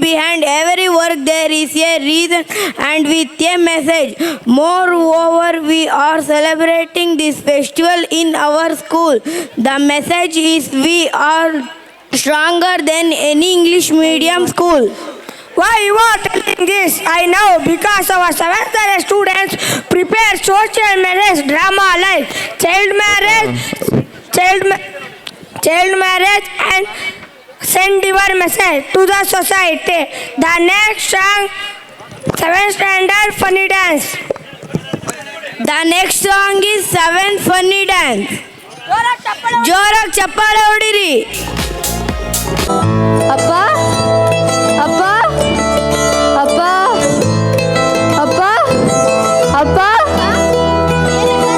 behind every work there is a reason and with a message. Moreover, we are celebrating this festival in our school. The message is we are stronger than any English medium school. Why you are telling this? I know because our 7th grade students prepare social message drama like child marriage and send your message to the society. The next song 7th standard funny dance. The next song is 7 funny dance. ಜೋರಾಗಿ ಚಪ್ಪಾಳೆ ಹೊಡಿರಿ. ಅಪ್ಪ ಅಪ್ಪ ಅಪ್ಪ ಅಪ್ಪ ಅಪ್ಪ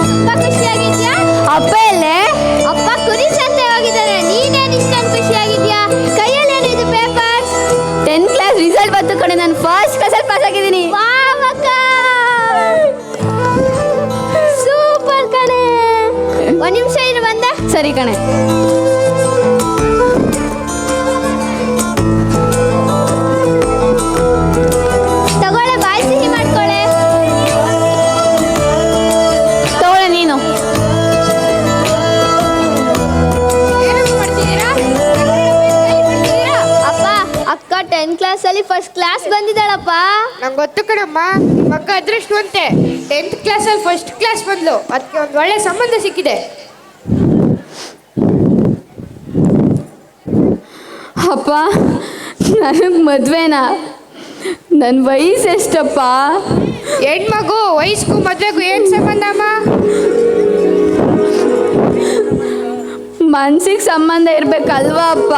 ತುಂಬಾ ಖುಷಿಯಾಗಿದ್ಯಾ? ಅಪ್ಪ ಎಲ್ಲೇ? ಅಪ್ಪ ಕುರಿ ಸಂತೆ ಹೋಗಿದ್ದಾರೆ. ನೀನೇನು ಇಷ್ಟೊಂದು ಖುಷಿಯಾಗಿದ್ಯಾ? ಕೈಯಲ್ಲಿ ಏನಿದೆ ಪೇಪರ್ಸ್? 10th ಕ್ಲಾಸ್ ರಿಸಲ್ಟ್ ಬಂತು ಕಣೆ, ನಾನು ಫಸ್ಟ್ ಕ್ಲಾಸಲ್ಲಿ ಪಾಸ್ ಆಗಿದ್ದೀನಿ. ವಾವ್ ಅಕ್ಕ, ಸೂಪರ್ ಕಣೆ. ಒಂದು ನಿಮಿಷ ಇರು ಬಂದೆ. ಸರಿ ಕಣೆ. ತಗೊಳ್ಳೆ, ಬಾಯಿ ಸಿಹಿ ಮಾಡ್ಕೊಳ್ಳೆ. ತಗೊಳ್ಳೆ ನೀನು. ಅಪ್ಪ, ಅಕ್ಕ 10th ಕ್ಲಾಸಲ್ಲಿ ಫಸ್ಟ್ ಕ್ಲಾಸ್ ಬಂದಿದ್ದಾಳಪ್ಪ. ನಂಗೆ ಗೊತ್ತು ಕಣಮ್ಮ, ಮಕ್ಕ ಅದೃಷ್ಟವಂತೆ. 10th ಕ್ಲಾಸಲ್ಲಿ ಫಸ್ಟ್ ಕ್ಲಾಸ್ ಬಂದ್ಲು, ಅದಕ್ಕೆ ಒಂದು ಒಳ್ಳೆ ಸಂಬಂಧ ಸಿಕ್ಕಿದೆ. ಅಪ್ಪ ನನಗೆ ಮದುವೆನಾ? ನನ್ನ ವಯಸ್ಸು ಎಷ್ಟಪ್ಪ? ಹೆಣ್ಮಗು ವಯಸ್ಸಿಗೂ ಮದುವೆಗೂ ಏನು ಸಂಬಂಧ ಅಮ್ಮ? ಮನ್ಸಿಗೆ ಸಂಬಂಧ ಇರ್ಬೇಕಲ್ವಾ ಅಪ್ಪ?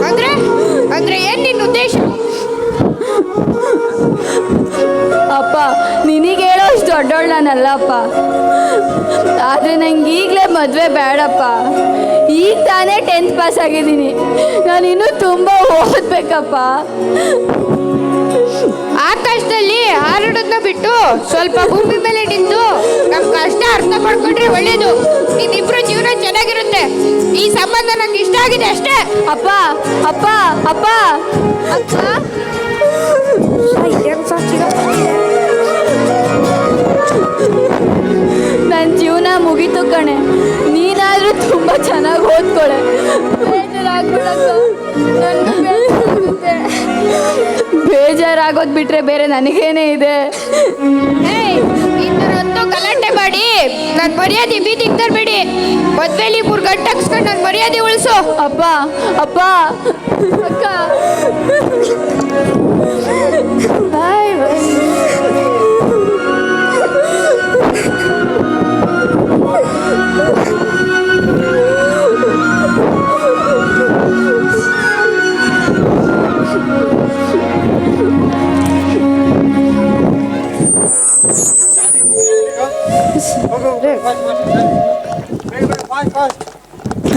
ಅಂದ್ರೆ ಅಂದ್ರೆ ಏನು ನಿನ್ನ ಉದ್ದೇಶ? ಅಪ್ಪ ನಿನಗೆ ಹೇಳೋ ಅಷ್ಟು ದೊಡ್ಡೋಳು ನಾನಲ್ಲಪ್ಪ, ಆದರೆ ನಂಗೆ ಈಗಲೇ ಮದುವೆ ಬೇಡಪ್ಪ. ಈಗ ತಾನೇ 10th ಪಾಸ್ ಆಗಿದ್ದೀನಿ, ನಾನು ಇನ್ನೂ ತುಂಬ ಓದಬೇಕಪ್ಪ. ಆಕಾಶದಲ್ಲಿ ಹಾರಾಡೋದನ್ನ ಬಿಟ್ಟು ಸ್ವಲ್ಪ ಭೂಮಿ ಮೇಲೆ ನಿಂತು ನಮ್ಮ ಕಷ್ಟ ಅರ್ಥ ಮಾಡ್ಕೊಂಡ್ರೆ ಒಳ್ಳೇದು. ನಿಮ್ಮಿಬ್ರು ಜೀವನ ಚೆನ್ನಾಗಿರುತ್ತೆ. ಈ ಸಂಬಂಧ ನಂಗೆ ಇಷ್ಟ ಆಗಿದೆ ಅಷ್ಟೇ. ಅಪ್ಪ ಅಪ್ಪ ಅಪ್ಪ ಅಕ್ಕ, ನನ್ನ ಜೀವನ ಮುಗೀತು ಕಣೆ, ನೀನಾದರೂ ತುಂಬ ಚೆನ್ನಾಗಿ ಓದ್ಕೊಳೆ. ಬೇಜಾರಾಗೋದು ಬಿಟ್ರೆ ಬೇರೆ ನನಗೇನೇ ಇದೆ. ಇನ್ನೊಂದು ಗಲಾಟೆ ಮಾಡಿ ನನ್ನ ಮರ್ಯಾದೆ ಬೀದಿಗೆ ತರಬೇಡಿ. ಮದ್ವೆಲಿ 3 ಗಂಟೆ ಹಾಕ್ಸ್ಕೊಂಡು ನನ್ನ ಮರ್ಯಾದೆ ಉಳಿಸು. ಅಪ್ಪ ಅಪ್ಪ ಅಕ್ಕ ಬಾಯ್ ಬಾಯ್.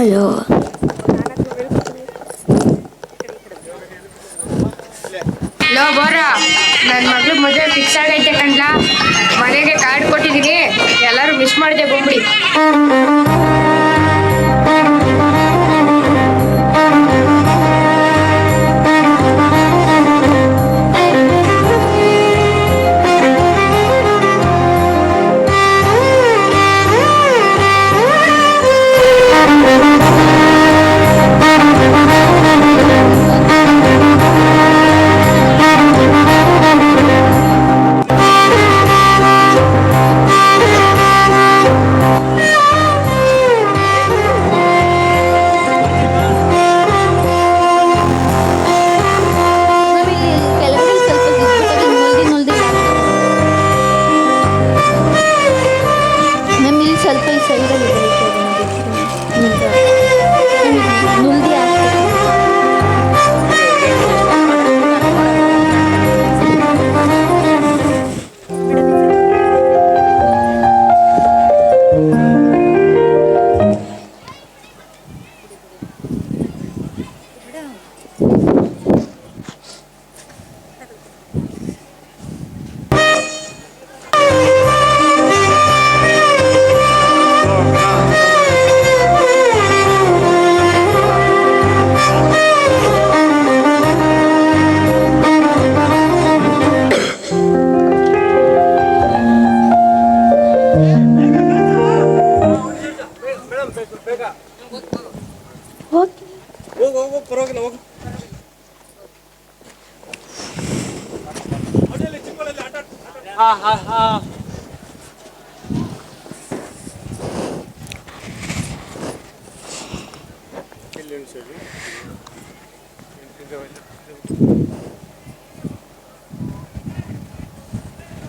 ಅಯ್ಯೋ, ಲೋ ಬೋರ, ನನ್ನ ಮಗಳು ಮದುವೆ ಫಿಕ್ಸ್ ಆಗೈತೆ ಕಣ್ಲ. ಮನೆಗೆ ಕಾರ್ಡ್ ಕೊಟ್ಟಿದ್ದೀನಿ, ಎಲ್ಲರೂ ಮಿಸ್ ಮಾಡಿದೆ ಬಂದ್ಬಿಡಿ.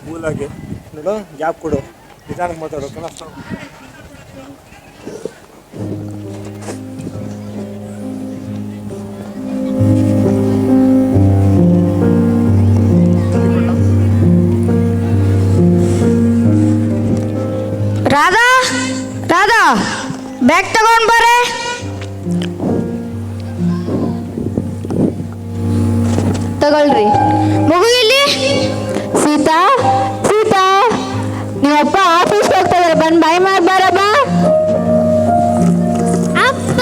ಕೂಲಾಗಿ ನೋಡು, ಗ್ಯಾಪ್ ಕೊಡು, ನಿಧಾನಕ್ಕೆ ಮಾತಾಡೋ ಕನಸ್ತ. ರಾಧಾ, ರಾಧಾ, ಬ್ಯಾಗ್ ತಗೊಂಡ್ ಬರೇ. ತಗೊಳ್ರಿ. ಮಗು ಇಲ್ಲಿ. ಸೀತಾ, ಸೀತಾ, ನಿಮ್ಮಪ್ಪ ಆಫೀಸ್ಗೆ ಹೋಗ್ತಾ ಇದಾರೆ, ಬಂದು ಬಾಯ್ ಮಾಡ್ಬಾರಮ್ಮ. ಅಪ್ಪ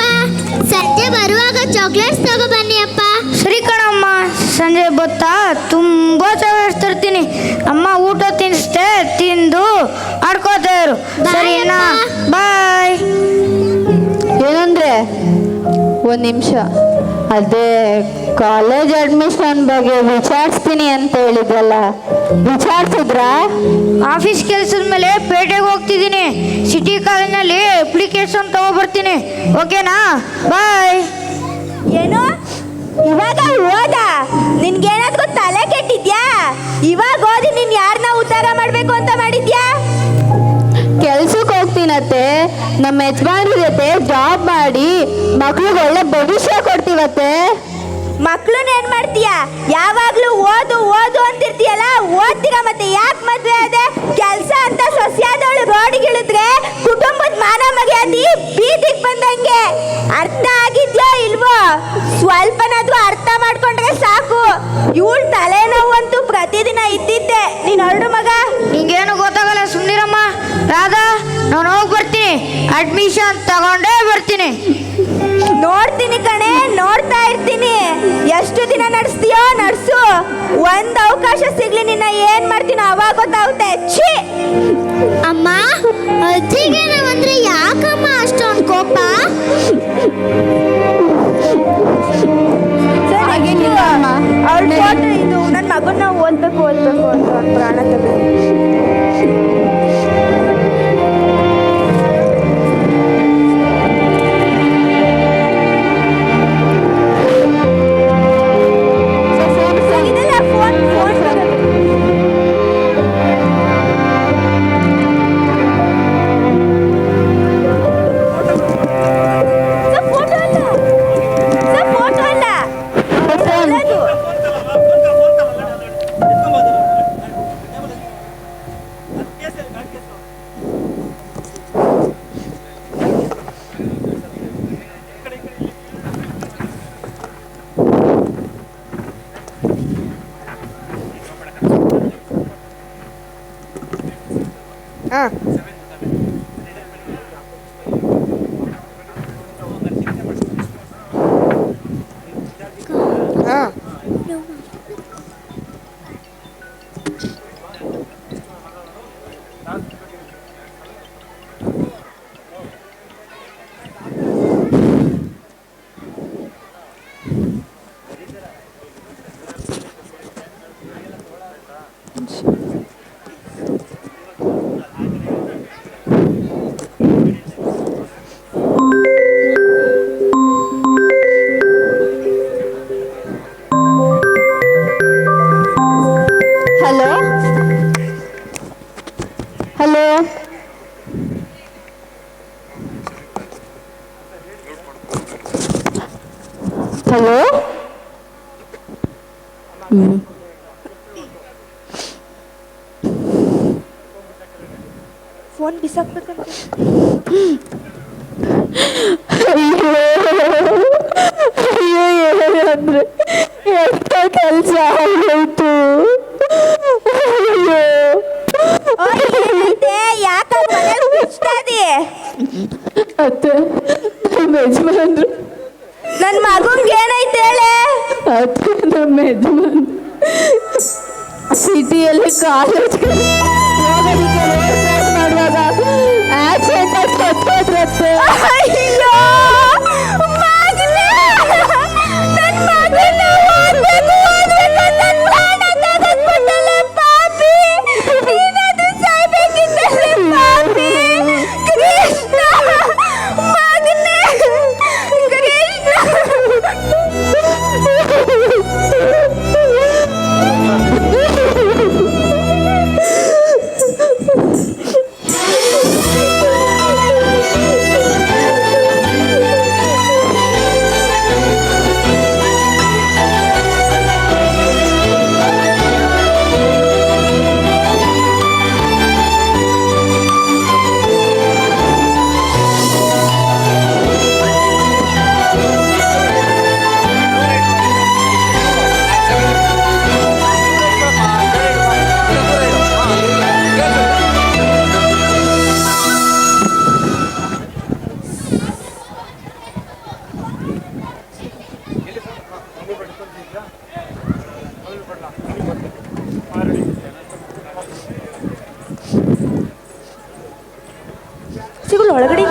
ಸಂಜೆ ಬರುವಾಗ ಚಾಕ್ಲೇಟ್ಸ್ ತಗೋ ಬನ್ನಿ ಅಪ್ಪ. ಸರಿ ಕಣಮ್ಮ, ಸಂಜೆ ಬತ್ತಾ ತುಂಬ ಚಾಕ್ಲೇಟ್ಸ್ ತರ್ತೀನಿ. ಅಮ್ಮ ಊಟ ತಿನ್ನಿಸ್ತೆ, ತಿಂದು ಆಡ್ಕೋತಾ ಇರು. Bye ಸರಿನಾ? ಅಮ್ಮ. ಬಾಯ್. ಏನಂದ್ರೆ ಒಂದು ನಿಮಿಷ, ಅದೇ ಕಾಲೇಜ್ ಅಡ್ಮಿಷನ್ ಬಗ್ಗೆ ವಿಚಾರಿಸ್ತೀನಿ ಅಂತ ಹೇಳಿದ್ರಲ್ಲ, ವಿಚಾರಿಸಿದ್ರಾ? ಆಫೀಸ್ ಕೆಲಸದ ಮೇಲೆ ಪೇಟೆಗೆ ಹೋಗ್ತಿದ್ದೀನಿ. ಸಿಟಿ ಕಾಲೇಜ್ನಲ್ಲಿ ಅಪ್ಲಿಕೇಶನ್ ತಗೊಬರ್ತೀನಿ. ಓಕೆನಾ? ಬಾಯ್. ಏನು ಇವಾಗ ಓದ? ನಿನ್ಗೇನಾದ್ರೂ ತಲೆ ಕೆಟ್ಟಿದ್ಯಾ? ಇವಾಗ ಓದಿ ನೀನ್ ಯಾರನ್ನ ಉದ್ಧಾರ ಮಾಡ್ಬೇಕು ಅಂತ ಮಾಡಿದ್ಯಾ? ಕೆಲ್ಸಕ್ಕೆ ಹೋಗ್ತೀನತ್ತೆ, ನಮ್ಮ ಯಜಮಾನ್ರ ಜೊತೆ ಜಾಬ್ ಮಾಡಿ ಮಕ್ಳಿಗೆ ಒಳ್ಳೆ ಭವಿಷ್ಯ ಕೊಡ್ತೀವತ್ತೆ. ಮಕ್ಳನ್ನ ಏನ್ ಮಾಡ್ತೀಯಾ? ಯಾವಾಗ್ಲೂ ಓದು ಓದು ಅಂತಿರ್ತೀಯಲ್ಲ, ಓದ್ತೀರ ಮತ್ತೆ ಯಾಕೆ ಮದ್ವೆ ಅದೇ? ಕೆಲ್ಸ ಅಂತ ಸೊಸೆಯಾದವಳು ರೋಡಿಗೆ ಇಳಿದ್ರೆ ಕುಟುಂಬದ ಮಾನ ಮರ್ಯಾದೆ ಬೀದಿಗೆ ಬಂದಂಗೆ. ಅರ್ಥ ಆಗಿದ್ಯೋ ಇಲ್ವೋ? ಸ್ವಲ್ಪನಾದ್ರೂ ಅರ್ಥ ಮಾಡ್ಕೊಂಡ್ರೆ ಸಾಕು. ಇವಳು ತಲೆನೋವು ಅಂತೂ ಪ್ರತಿದಿನ ಇದ್ದಿದ್ದೆ. ನೀನ್ ಹೊರಡು ಮಗ. ನಿಂಗೇನು ಗೊತ್ತಾಗಲ್ಲ, ಸುಮ್ಮನಿರಮ್ಮ. ರಾಧಾ, ನಾನು ಹೋಗಿ ಬರ್ತೀನಿ. ಅಡ್ಮಿಷನ್ ತಗೊಂಡೇ ಬರ್ತೀನಿ. ನೋಡ್ತೀನಿ ಕಣೆ, ನೋಡ್ತಾ ಇರ್ತೀನಿ. ಎಷ್ಟು ದಿನ ನಡೆಸ್ತೀಯೋ ನಡ್ಸು. ಒಂದ್ ಅವಕಾಶ ಸಿಗ್ಲಿ, ನಿನ್ನ ಏನ್ ಮಾಡ್ತೀನೋ ಅವಾಗ ಗೊತ್ತಾಗುತ್ತೆ. ಛೀ! ಅಮ್ಮ, ಅಜ್ಜಿಗೆ ನಾವಂದ್ರೆ ಯಾಕಮ್ಮ ಅಷ್ಟೊಂದು ಕೋಪ? ಅವ್ಳ ಫೋಟೋ ಇದು. ನನ್ನ ಮಗನ್ನ ಓದ್ಬೇಕು ಓದ್ಬೇಕು ಅಂತ ಒಂದು ಪ್ರಾಣ ತಗೋ. ಇದೆಲ್ಲ ಫೋನ್ ಫೋನ್ ಫೋಟೋ ಅಲ್ಲ, ಫೋಟೋ ಅಲ್ಲ. ಒಳ್ಳೇದು. Hello, hello, hello. ಫೋನ್ ಬಿಸಾಕ್ಬೇಕಂತ. ಅಯ್ಯೋ ಅಯ್ಯೋ, ಅಂದ್ರೆ ಎಂತ ಕೆಲಸ ಆಗೋಯ್ತು. ಅಯ್ಯೋ, ಯಾಕೆ ಮನೇಲಿ ಬಿಚ್ತಾದಿ? ಅತ್ತೆ, ನಮ್ಮ ಯಜಮಾನ್ರು. ನನ್ನ ಮಗಂಗೆ ಏನಾಯ್ತು ಹೇಳೆ? ಅತ್ತೆ, ನಮ್ಮ ಯಜಮಾನ್ ಸಿಟಿಯಲ್ಲಿ ಕಾಲೇಜ್ ಮಾಡುವಾಗ ಆಕ್ಸಿಡೆಂಟ್ ಆಗಿ ಸತ್ತೋದ್ರತ್ತೆ. ಅಯ್ಯೋ ಮಗನೇ, ನನ್ನ ಮಗನ್ನ ಓದ್ಬೇಕು ಓದ್ಬೇಕು ಅಂತ ಪ್ರಾಣ ತೆಗೆದ್ಬಿಟ್ಟಲ್ಲ ಪಾಪಿ. ಸಿಗಲ್ಲ ಒಳಗಡೆ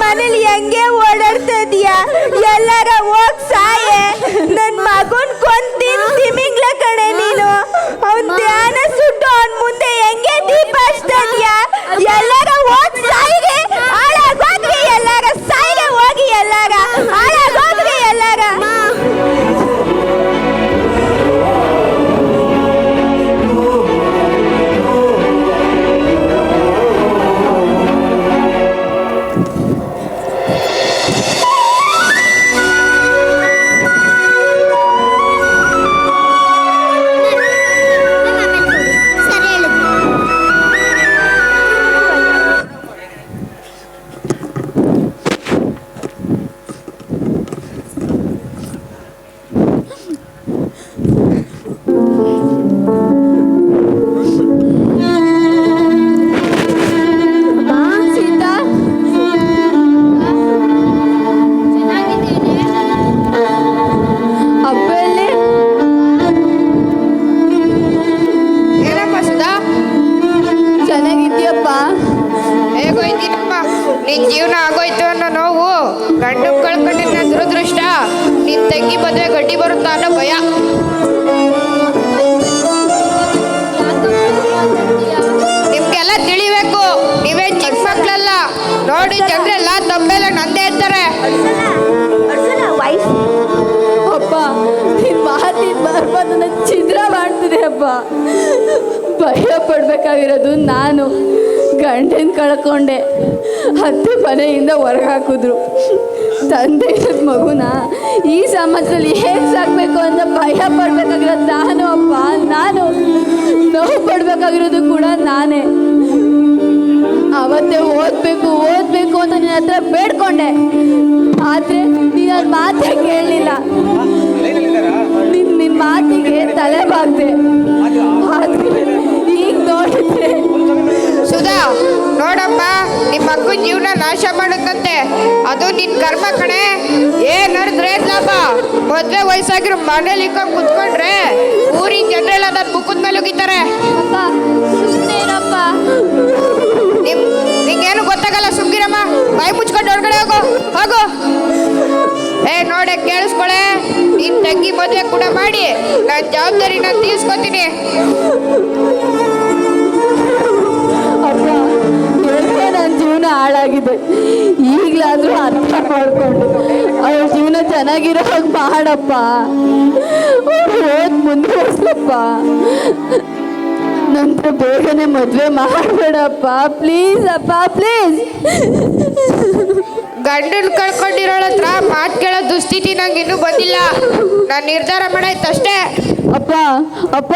ಮನೇಲಿ ಹೆಂಗೆ ಓಡಾಡ್ತಾ ಇದೀಯಾ? ಎಲ್ಲಾರ ಹೋಗ್ ಸಾಯೆ. ನನ್ ಮಗನ್ ಕೊಂತಿನ್ ತಿಮಿಂಗ್ಲ ಕಣೆ ನೀನು. ಅವ್ನ್ ಧ್ಯಾನ ಸುಟ್ಟು ಅವ್ನ್ ಮುಂದೆ ಹೆಂಗೆ ದೀಪ ಹಚ್ತಾ ಇದೀಯಾ? ಎಲ್ಲಾರ ಹೋಗ್ ಸಾಯಿಗೆ, ಹಾಳಾಗೋಗ್ರಿ ಎಲ್ಲಾರ, ಸಾಯಿಗೆ ಹೋಗಿ ಎಲ್ಲಾರ, ಹಾಳಾಗೋಗ್ರಿ ಎಲ್ಲಾರ. ನಿನ್ ಜೀವನ ಆಗೋಯ್ತು ಅನ್ನೋ ನೋವು, ಗಂಡು ಕಳ್ಕೊಂಡಿನ ದುರದೃಷ್ಟ, ನಿನ್ ತಂಗಿ ಮದುವೆ ಗಡ್ಡಿ ಬರುತ್ತಾ ಅನ್ನೋ ಭಯ. ನಿಮ್ಗೆಲ್ಲ ತಿಳಿಬೇಕು, ನೀವೇ ಚಿಕ್ಕ ಮಕ್ಳಲ್ಲ. ನೋಡಿ ಜನರೆಲ್ಲ ತಮ್ಮೆಲ್ಲ ನಂದೇ ಇರ್ತಾರೆ. ಅಪ್ಪ ನಿನ್ ಮಾತಿನ ಮರ್ಮ ನನ್ನ ಛಿದ್ರ ಮಾಡ್ತಿದೆ ಅಪ್ಪ. ಭಯ ಪಡ್ಬೇಕಾಗಿರೋದು ನಾನು. ಗಂಡನ ಕಳ್ಕೊಂಡೆ, ಹತ್ತು ಮನೆಯಿಂದ ಹೊರಗೆ ಹಾಕಿದ್ರು. ತಂದೆ ಇರೋದು ಮಗುನ ಈ ಸಮಾಜದಲ್ಲಿ ಹೇಗೆ ಸಾಕಬೇಕು ಅಂತ ಭಯ ಪಡ್ಬೇಕಾಗಿರೋದು ನಾನು ಅಪ್ಪ. ನಾನು ನೋವು ಪಡ್ಬೇಕಾಗಿರೋದು ಕೂಡ ನಾನೇ. ಅವತ್ತೇ ಓದಬೇಕು ಅಂತ ನಿನ್ನ ಹತ್ರ ಬೇಡ್ಕೊಂಡೆ, ಆದರೆ ನೀನು ನನ್ನ ಮಾತೇ ಕೇಳಲಿಲ್ಲ. ನಿನ್ನ ಮಾತಿಗೆ ತಲೆ ಬಾಗ್ದೆ. ಆದರೆ ಈಗ ನೋಡಿದ್ರೆ ಸುಧಾ, ನೋಡಮ್ಮ, ನಿಮ್ಮ ಮಕ್ಕಳ ಜೀವನ ನಾಶ ಮಾಡುತ್ತಂತೆ. ಅದು ನಿನ್ ಕರ್ಮ ಕಣೆ. ಏನ್ ನಡೆದ್ರೆ ಲಾಭ? ಮದ್ವೆ ವಯಸ್ಸಾಗಿರೋ ಮನೇಲಿ ಕುತ್ಕೊಂಡ್ರೆ ಊರಿನ ಜನರೆಲ್ಲ ನನ್ನ ಮುಖದ ಮೇಲೆ ಉಗಿತಾರೆ. ನಿಂಗೇನು ಗೊತ್ತಾಗಲ್ಲ, ಸುಮ್ಗಿರಮ್ಮ. ಬಾಯಿ ಮುಚ್ಕೊಂಡು ಹೊರಗಡೆ ಹೋಗು. ನೋಡೆ, ಕೇಳಿಸ್ಕೊಳೆ. ನಿನ್ ತಂಗಿ ಮದ್ವೆ ಕೂಡ ಮಾಡಿ ನನ್ನ ಜವಾಬ್ದಾರಿ ನಾನು ತೀರ್ಸ್ಕೊತೀನಿ. ನನ್ನ ಜೀವನ ಹಾಳಾಗಿದೆ. ಈಗಲಾದ್ರೂ ಅರ್ಥ ಮಾಡ್ಕೊಂಡು ಅವ್ರ ಜೀವನ ಚೆನ್ನಾಗಿರೋ ಹಾಗೆ ಮಾಡಪ್ಪ. ಓದ್ ಮುಂದುವರ್ಸಪ್ಪ. ನಂತರ ಬೇಗನೆ ಮದುವೆ ಮಾಡಬೇಡಪ್ಪ, ಪ್ಲೀಸ್ ಅಪ್ಪ, ಪ್ಲೀಸ್. ಗಂಡನ್ ಕಳ್ಕೊಂಡಿರೋಳ ಹತ್ರ ಮಾತು ಕೇಳೋ ದುಸ್ಥಿತಿ ನಂಗೆ ಇನ್ನೂ ಬಂದಿಲ್ಲ. ನಾನು ನಿರ್ಧಾರ ಮಾಡಾಯ್ತಷ್ಟೇ. ಅಪ್ಪ ಅಪ್ಪ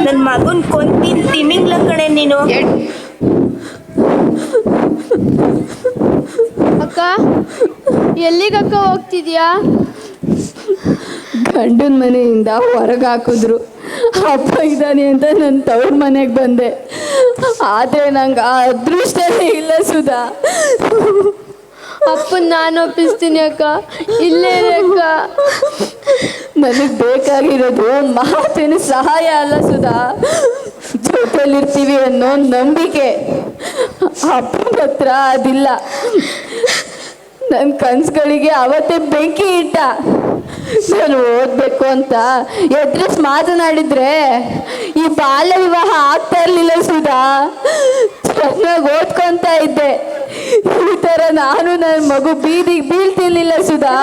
ನನ್ನ ಮಗನ್ ಕೊಂತಿನ್ ತಿಮಿಂಗ್ಲ ಕಣೆ ನೀನು. ಅಕ್ಕ, ಎಲ್ಲಿಗಕ್ಕ ಹೋಗ್ತಿದ್ಯಾ? ಗಂಡನ ಮನೆಯಿಂದ ಹೊರಗೆ ಹಾಕಿದ್ರು. ಅಪ್ಪ ಇದ್ದಾನೆ ಅಂತ ನನ್ನ ತವ್ರ ಮನೆಗೆ ಬಂದೆ. ಆದರೆ ನಂಗೆ ಆ ಅದೃಷ್ಟನೇ ಇಲ್ಲ ಸುಧಾ. ಅಪ್ಪನ ನಾನು ಒಪ್ಪಿಸ್ತೀನಿ ಅಕ್ಕ, ಇಲ್ಲೇ ಅಕ್ಕ. ನನಗೆ ಬೇಕಾಗಿರೋದು ಮಾತಿನ ಸಹಾಯ ಅಲ್ಲ ಸುಧಾ, ಜೊತೆಲಿರ್ತೀವಿ ಅನ್ನೋ ನಂಬಿಕೆ. ಅಪ್ಪನ ಹತ್ರ ಅದಿಲ್ಲ. ನನ್ನ ಕನಸುಗಳಿಗೆ ಅವತ್ತೇ ಬೆಂಕಿ ಇಟ್ಟ. ನಾನು ಓದಬೇಕು ಅಂತ ಎದುರಿಸಿ ಮಾತನಾಡಿದ್ರೆ ಈ ಬಾಲ್ಯ ವಿವಾಹ ಆಗ್ತಾ ಇರಲಿಲ್ಲ ಸುಧಾ. ಚೆನ್ನಾಗಿ ಓದ್ಕೊತಾ ಇದ್ದೆ. ಈ ಥರ ನಾನು ನನ್ನ ಮಗು ಬೀದಿಗೆ ಬೀಳ್ತಿರ್ಲಿಲ್ಲ ಸುಧಾ.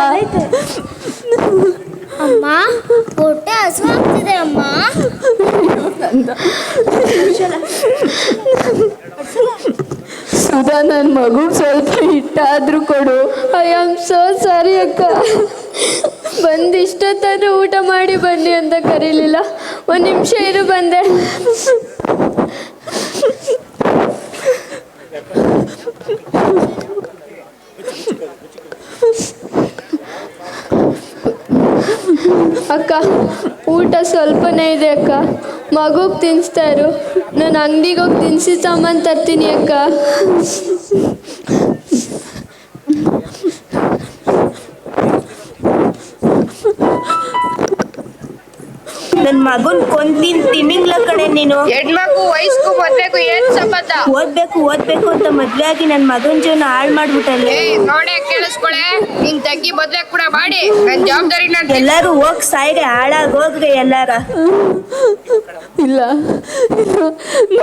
ಅಮ್ಮ ಹೊಟ್ಟೆ ಹಸುವಾಗ್ತಿದೆ ಅಮ್ಮ. ಸುಧಾ, ನನ್ನ ಮಗು ಸ್ವಲ್ಪ ಹಿಟ್ಟಾದ್ರೂ ಕೊಡು. ಐ ಆಮ್ ಸೋ ಸಾರಿ ಅಕ್ಕ. ಬಂದು ಇಷ್ಟೊತ್ತಾದ್ರೂ ಊಟ ಮಾಡಿ ಬನ್ನಿ ಅಂತ ಕರೀಲಿಲ್ಲ. ಒಂದು ನಿಮಿಷ ಇರು, ಬಂದೆ. ಅಕ್ಕ, ಊಟ ಸ್ವಲ್ಪನೇ ಇದೆ ಅಕ್ಕ. ಮಗುಗೆ ತಿನ್ನಿಸ್ತಾ ಇರು. ನಾನು ಅಂಗಡಿಗೆ ಹೋಗಿ ತಿನ್ನಿಸಿ ಸಾಮಾನು ತರ್ತೀನಿ ಅಕ್ಕ. ನನ್ನ ಮಗನ್ ಕೊಂದಿನ ತಿಮಿಂಗ್ಲ ಕಡೆ ನೀನು. ಹೆಣ್ಮಗು ವಯಸ್ಸು ಮದ್ವೆಗೂ ಏನ್ ಸಂಬಂಧ? ಓದ್ಬೇಕು ಅಂತ ಮದ್ವೆ ಆಗಿ ನನ್ನ ಮಗನ ಜೀವನ ಹಾಳು ಮಾಡ್ಬಿಟ್ಟಲ್ಲ. ನೋಡೆ ಕೇಳಿಸ್ಕೊಳೆ, ನಿನ್ ತಂಗಿ ಮದ್ವೆ ಕೂಡ ಮಾಡಿ ನನ್ ಜವಾಬ್ದಾರಿ ನಾನು. ಎಲ್ಲಾರು ಹೋಗ್ ಸಾಯ್ರೆ, ಹಾಳಾಗಿ ಹೋಗ್ರಿ ಎಲ್ಲಾರ. ಇಲ್ಲ,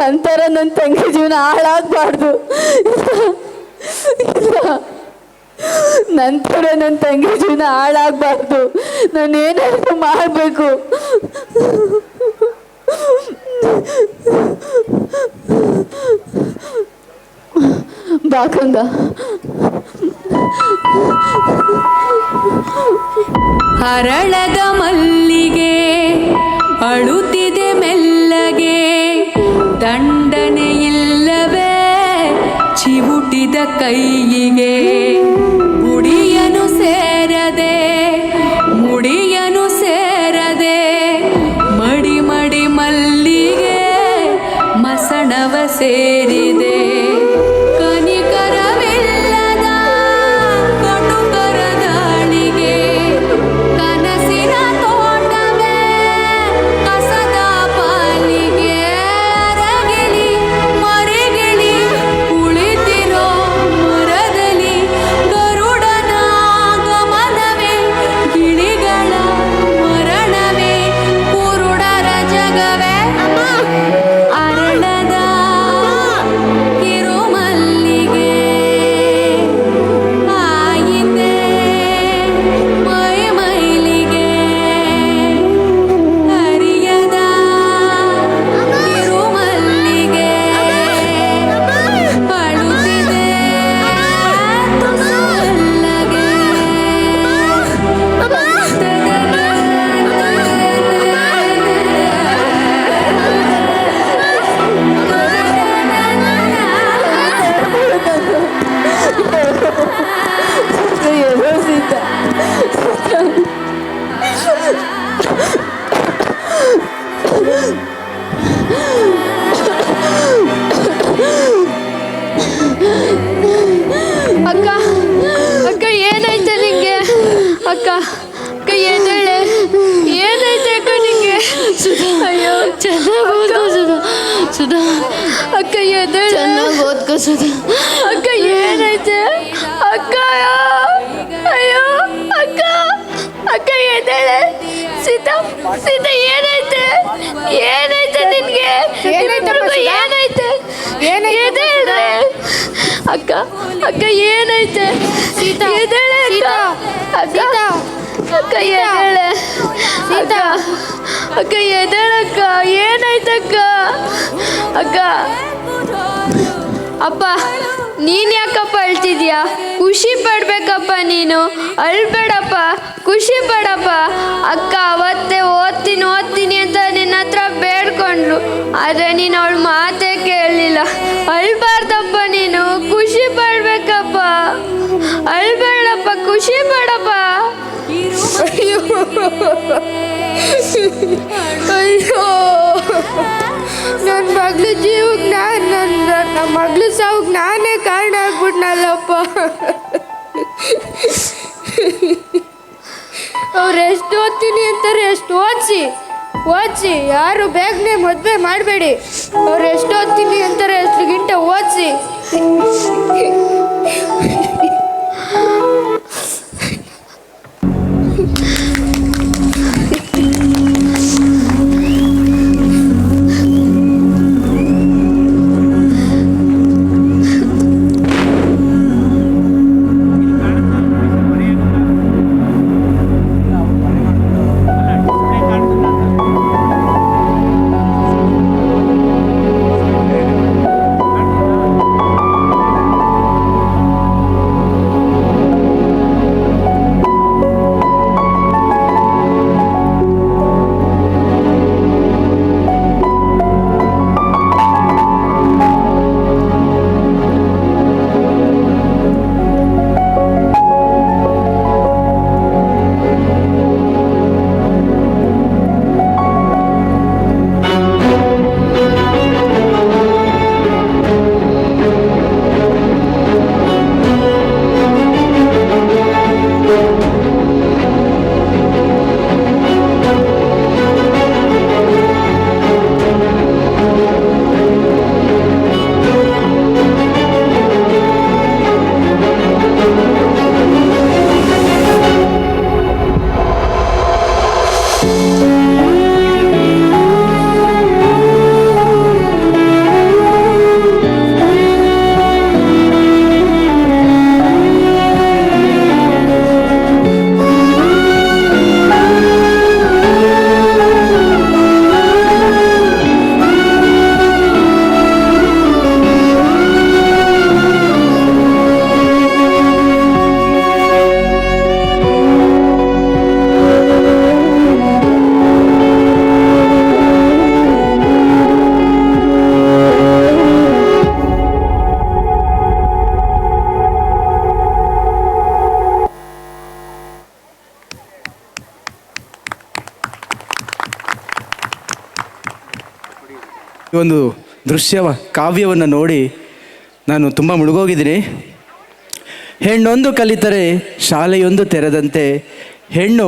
ನಂತರ ನನ್ನ ತಂಗಿ ಜೀವನ ಹಾಳಾಗಬಾರ್ದು. ನಂತರ ನನ್ನ ತಂಗಿ ಜೀವನ ಹಾಳಾಗಬಾರ್ದು. ನಾನು ಏನಾದರೂ ಮಾಡಬೇಕು. ಬಾಕಂದ ಹರಳದ ಮಲ್ಲಿಗೆ ಅಳುತ್ತಿದೆ ಮೆಲ್ಲಗೆ, ದಂಡನೆಯಿಲ್ಲವೇ ಚಿವುಟಿದ ಕೈಯಿಗೆ. ಮುಡಿಯನು ಸೇರದೆ ಮುಡಿಯನು ಸೇರದೆ, ಮಡಿ ಮಡಿ ಮಲ್ಲಿಗೆ ಮಸಣವ ಸೇರಿದೆ. ಕನಿಕರವಿಲ್ಲದ ಕಟುಕರ ದಾಳಿಗೆ, ಕನಸಿನ ತೋಟವೇ ಕಸದ ಪಾಲಿಗೆ. ಅರಗಿಳಿ ಮರೆಗಿಳಿ ಕುಳಿತಿರೋ ಮರದಲ್ಲಿ, ಗರುಡನ ಗಮನವೇ ಗಿಳಿಗಳ ಮರಣವೇ, ಕುರುಡರ ಜಗವೇ ಅರಳದ ಕಿರುಮಲ್ಲಿಗೆ. ಆಯಿತೆ ಮೈ ಮೈಲಿಗೆ ಹರಿಯದ ಕಿರುಮಲ್ಲಿಗೆ, ಅಳುತ್ತಿದೆ ತುಸುವಲ್ಲಗೆ. ಅಕ್ಕ, ಅಕ್ಕ ಏನಾಯ್ತು ನಿಂಗೆ? ಅಕ್ಕ, ಅಕ್ಕ ಏನೇಳೆ? ಏನಾಯ್ತು ಅಕ್ಕ ನಿಂಗೆ? ಅಯ್ಯೋ, ಚೆನ್ನಾಗಿ ಓದ್ಕೋ ಸುಧಾ. ಅಕ್ಕ ಎದ್ದೇಳೆ. ಚೆನ್ನಾಗಿ ಓದ್ಕೋ ಸುಧಾ. ಅಕ್ಕ ಏನಾಯ್ತು? ಅಕ್ಕ, ಅಯ್ಯೋ ಅಕ್ಕ, ಅಕ್ಕ ಎದ್ದೇಳೆ. ಸೀತಾ, ಸೀತಾ ಏನಾಯ್ತು? ಏನಾಯ್ತು ನಿನ್ಗೆ? ಏನಾಯ್ತು? ಎದ್ದೇಳೆ. ಅಕ್ಕ, ಅಕ್ಕ ಏನಾಯ್ತು? ಸೀತಾ ಎದ್ದೇಳೆ. ಅಕ್ಕ, ಅಕ್ಕ ಎದ್ದೇಳೆ. ಅಕ್ಕ, ಅಕ್ಕ ಎದ್ದೇಳಕ್ಕ. ಏನಾಯ್ತಕ್ಕ? ಅಕ್ಕ, ಅಪ್ಪ ನೀನು ಯಾಕಪ್ಪ ಅಳ್ತಿದ್ಯಾ? ಖುಷಿ ಪಡ್ಬೇಕಪ್ಪ ನೀನು, ಅಳ್ಬೇಡಪ್ಪ, ಖುಷಿ ಪಡಪ್ಪ. ಅಕ್ಕ ಅವತ್ತೇ ಓದ್ತೀನಿ ಅಂತ ನಿನ್ನ ಹತ್ರ ಬೇಡ್ಕೊಂಡ್ರು, ಆದರೆ ನೀನು ಅವಳ ಮಾತೇ ಕೇಳಲಿಲ್ಲ. ಅಳ್ಬಾರ್ದಪ್ಪ ನೀನು, ಖುಷಿ ಪಡ್ಬೇಕಪ್ಪ. ಅಳ್ಬೇಡಪ್ಪ, ಖುಷಿ ಪಡಪ್ಪ. ಅಯ್ಯೋ ಅಯ್ಯೋ, ನನ್ನ ಮಗ್ಳು ಜೀವಕ್ಕೆ ನಮ್ಮ ಮಗ್ಳು ಸಾವುಗೆ ನಾನೇ ಕಾರಣ ಆಗ್ಬಿಟ್ನಲ್ಲಪ್ಪ. ಅವ್ರು ಎಷ್ಟು ಓದ್ತೀನಿ ಅಂತಾರೆ, ಎಷ್ಟು ಓದಿಸಿ ಯಾರು ಬೇಗನೆ ಮದುವೆ ಮಾಡಬೇಡಿ. ಅವ್ರು ಎಷ್ಟು ಓದ್ತೀನಿ ಅಂತಾರೆ, ಎಷ್ಟು ಗಂಟೆ ಓದಿಸಿ. ಈ ಒಂದು ಕಾವ್ಯವನ್ನು ನೋಡಿ ನಾನು ತುಂಬ ಮುಳುಗೋಗಿದ್ದೀನಿ. ಹೆಣ್ಣೊಂದು ಕಲಿತರೆ ಶಾಲೆಯೊಂದು ತೆರೆದಂತೆ, ಹೆಣ್ಣು